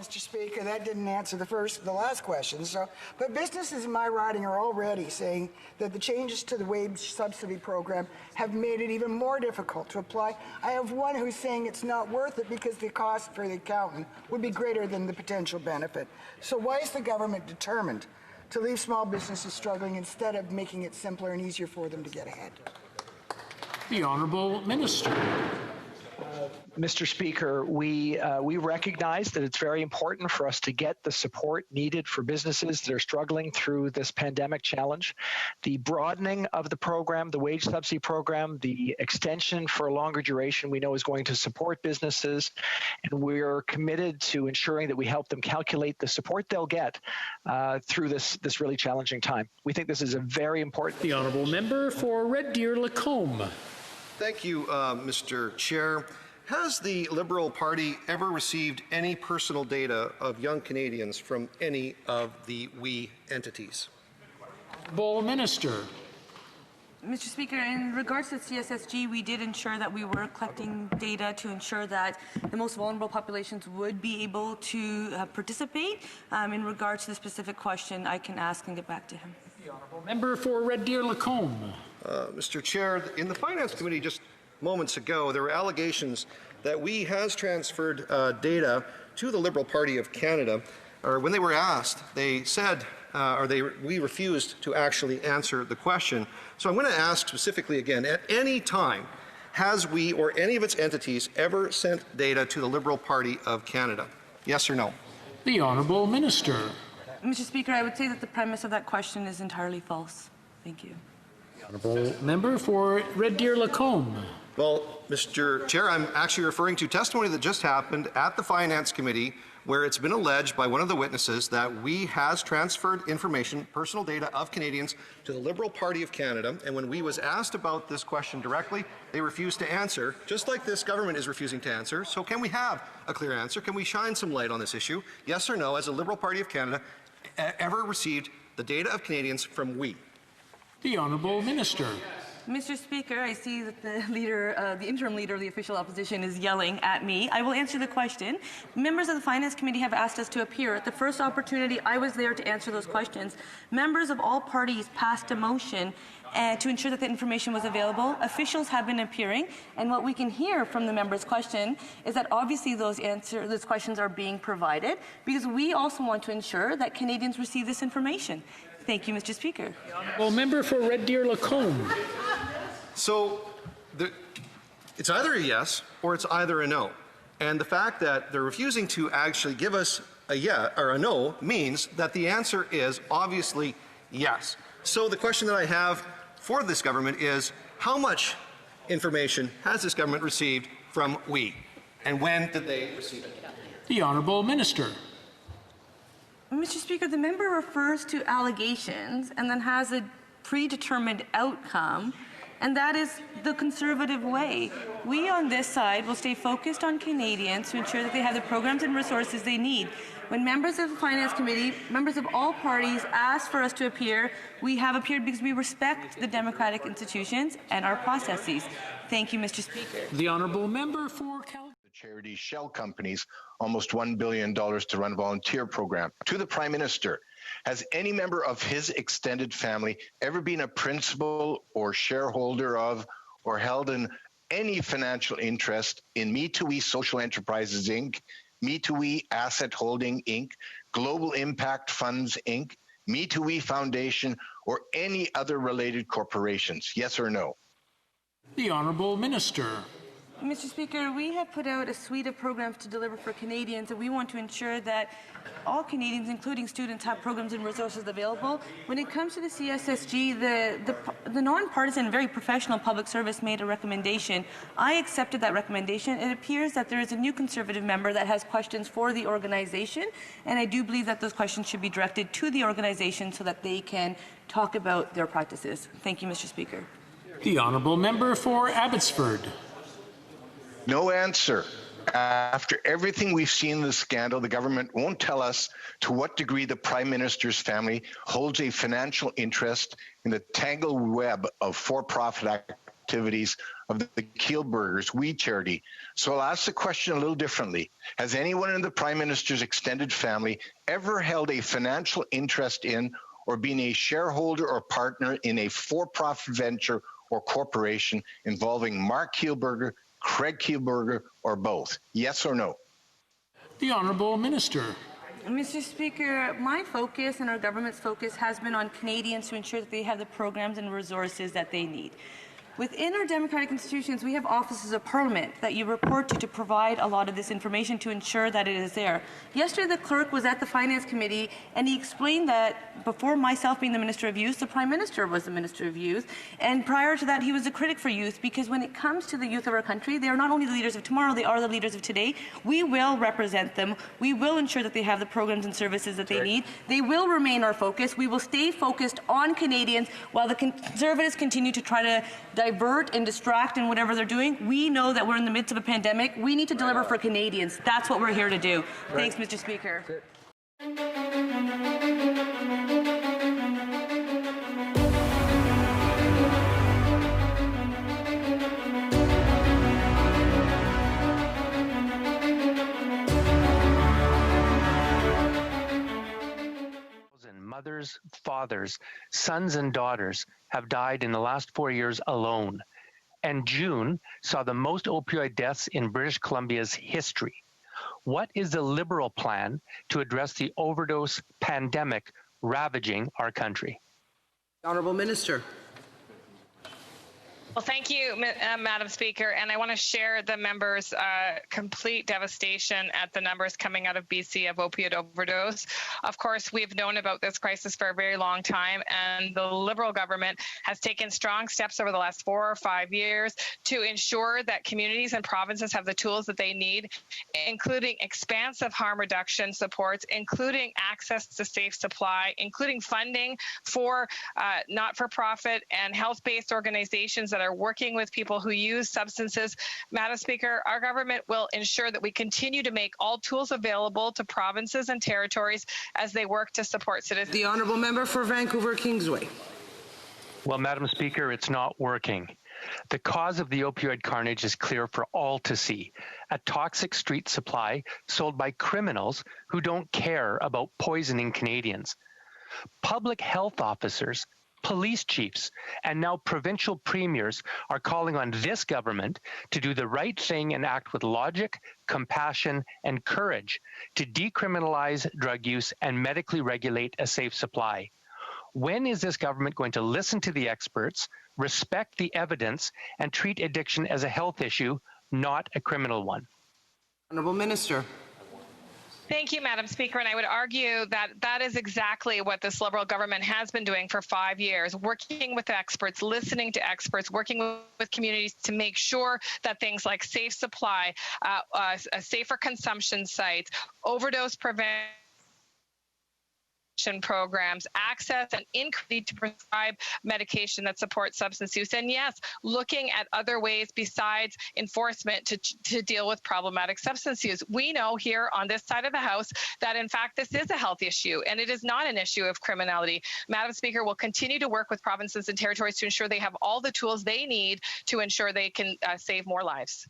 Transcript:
Mr. Speaker, that didn't answer the last question. But businesses in my riding are already saying that the changes to the wage subsidy program have made it even more difficult to apply. I have one who's saying it's not worth it because the cost for the accountant would be greater than the potential benefit. So why is the government determined to leave small businesses struggling instead of making it simpler and easier for them to get ahead? The Honourable Minister. Mr. Speaker, we recognize that it's very important for us to get the support needed for businesses that are struggling through this pandemic challenge. The broadening of the program, the wage subsidy program, the extension for a longer duration, we know is going to support businesses, and we're committed to ensuring that we help them calculate the support they'll get through this really challenging time. We think this is a very important. The Honourable Member for Red Deer Lacombe. Thank you, Mr. Chair. Has the Liberal Party ever received any personal data of young Canadians from any of the WE entities? Honourable Minister. Mr. Speaker, in regards to CSSG, we did ensure that we were collecting data to ensure that the most vulnerable populations would be able to participate. In regards to the specific question, I can ask and get back to him. The Honourable Member for Red Deer Lacombe. Mr. Chair, in the Finance Committee just moments ago, there were allegations that WE has transferred data to the Liberal Party of Canada. Or when they were asked, they said, we refused to actually answer the question. So I'm going to ask specifically again, at any time, has WE or any of its entities ever sent data to the Liberal Party of Canada? Yes or no? The Honourable Minister. Mr. Speaker, I would say that the premise of that question is entirely false. Thank you. The Honourable Member for Red Deer Lacombe. Well, Mr. Chair, I'm actually referring to testimony that just happened at the Finance Committee where it's been alleged by one of the witnesses that WE has transferred information, personal data of Canadians to the Liberal Party of Canada, and when WE was asked about this question directly, they refused to answer, just like this government is refusing to answer. So can we have a clear answer? Can we shine some light on this issue? Yes or no, has the Liberal Party of Canada ever received the data of Canadians from WE? The Honourable Minister. Mr. Speaker, I see that the interim leader of the official opposition is yelling at me. I will answer the question. Members of the Finance Committee have asked us to appear. At the first opportunity, I was there to answer those questions. Members of all parties passed a motion to ensure that the information was available. Officials have been appearing, and what we can hear from the member's question is that obviously those questions are being provided because we also want to ensure that Canadians receive this information. Thank you, Mr. Speaker. Well, Member for Red Deer Lacombe. So it's either a yes or it's either a no. And the fact that they're refusing to actually give us a yes or a no means that the answer is obviously yes. So the question that I have for this government is, how much information has this government received from WE? And when did they receive it? The Honourable Minister. Mr. Speaker, the member refers to allegations and then has a predetermined outcome, and that is the Conservative way. We on this side will stay focused on Canadians to ensure that they have the programs and resources they need. When members of the Finance Committee, members of all parties ask for us to appear, we have appeared because we respect the democratic institutions and our processes. Thank you, Mr. Speaker. The Honourable Member for Calgary. Charity shell companies almost $1 billion to run a volunteer program. To the Prime Minister, has any member of his extended family ever been a principal or shareholder of or held in any financial interest in Me2We Social Enterprises, Inc., Me2We Asset Holding, Inc., Global Impact Funds, Inc., Me2We Foundation, or any other related corporations? Yes or no? The Honourable Minister. Mr. Speaker, we have put out a suite of programs to deliver for Canadians, and we want to ensure that all Canadians, including students, have programs and resources available. When it comes to the CSSG, the nonpartisan, very professional public service made a recommendation. I accepted that recommendation. It appears that there is a new Conservative member that has questions for the organization, and I do believe that those questions should be directed to the organization so that they can talk about their practices. Thank you, Mr. Speaker. The Honourable Member for Abbotsford. No answer. After everything we've seen in the scandal, the government won't tell us to what degree the Prime Minister's family holds a financial interest in the tangled web of for-profit activities of the Kielburgers We Charity. So I'll ask the question a little differently. Has anyone in the Prime Minister's extended family ever held a financial interest in or been a shareholder or partner in a for-profit venture or corporation involving Mark Kielburger, Craig Kielburger, or both? Yes or no? The Honourable Minister. Mr. Speaker, my focus and our government's focus has been on Canadians to ensure that they have the programs and resources that they need. Within our democratic institutions, we have offices of parliament that you report to provide a lot of this information to ensure that it is there. Yesterday, the clerk was at the Finance Committee, and he explained that before myself being the Minister of Youth, the Prime Minister was the Minister of Youth, and prior to that, he was a critic for youth, because when it comes to the youth of our country, they are not only the leaders of tomorrow, they are the leaders of today. We will represent them. We will ensure that they have the programs and services that they need. They will remain our focus. We will stay focused on Canadians while the Conservatives continue to try to divert and distract in whatever they're doing. We know that we're in the midst of a pandemic. We need to deliver for Canadians. That's what we're here to do. Thanks, Mr. Speaker. Mothers, fathers, sons, and daughters have died in the last 4 years alone. And June saw the most opioid deaths in British Columbia's history. What is the Liberal plan to address the overdose pandemic ravaging our country? Honourable Minister. Well, thank you, Madam Speaker, and I want to share the members' complete devastation at the numbers coming out of BC of opioid overdose. Of course, we've known about this crisis for a very long time, and the Liberal government has taken strong steps over the last 4 or 5 years to ensure that communities and provinces have the tools that they need, including expansive harm reduction supports, including access to safe supply, including funding for not-for-profit and health-based organizations that are working with people who use substances. Madam Speaker, our government will ensure that we continue to make all tools available to provinces and territories as they work to support citizens. The Honourable Member for Vancouver Kingsway. Well, Madam Speaker, it's not working. The cause of the opioid carnage is clear for all to see. A toxic street supply sold by criminals who don't care about poisoning Canadians. Public health officers, police chiefs, and now provincial premiers are calling on this government to do the right thing and act with logic, compassion, and courage to decriminalize drug use and medically regulate a safe supply. When is this government going to listen to the experts, respect the evidence, and treat addiction as a health issue, not a criminal one? Honourable Minister. Thank you, Madam Speaker, and I would argue that that is exactly what this Liberal government has been doing for 5 years, working with experts, listening to experts, working with communities to make sure that things like safe supply, safer consumption sites, overdose prevention programs, access and increase to prescribe medication that supports substance use. And yes, looking at other ways besides enforcement to deal with problematic substance use. We know here on this side of the House that in fact this is a health issue and it is not an issue of criminality. Madam Speaker, will continue to work with provinces and territories to ensure they have all the tools they need to ensure they can save more lives.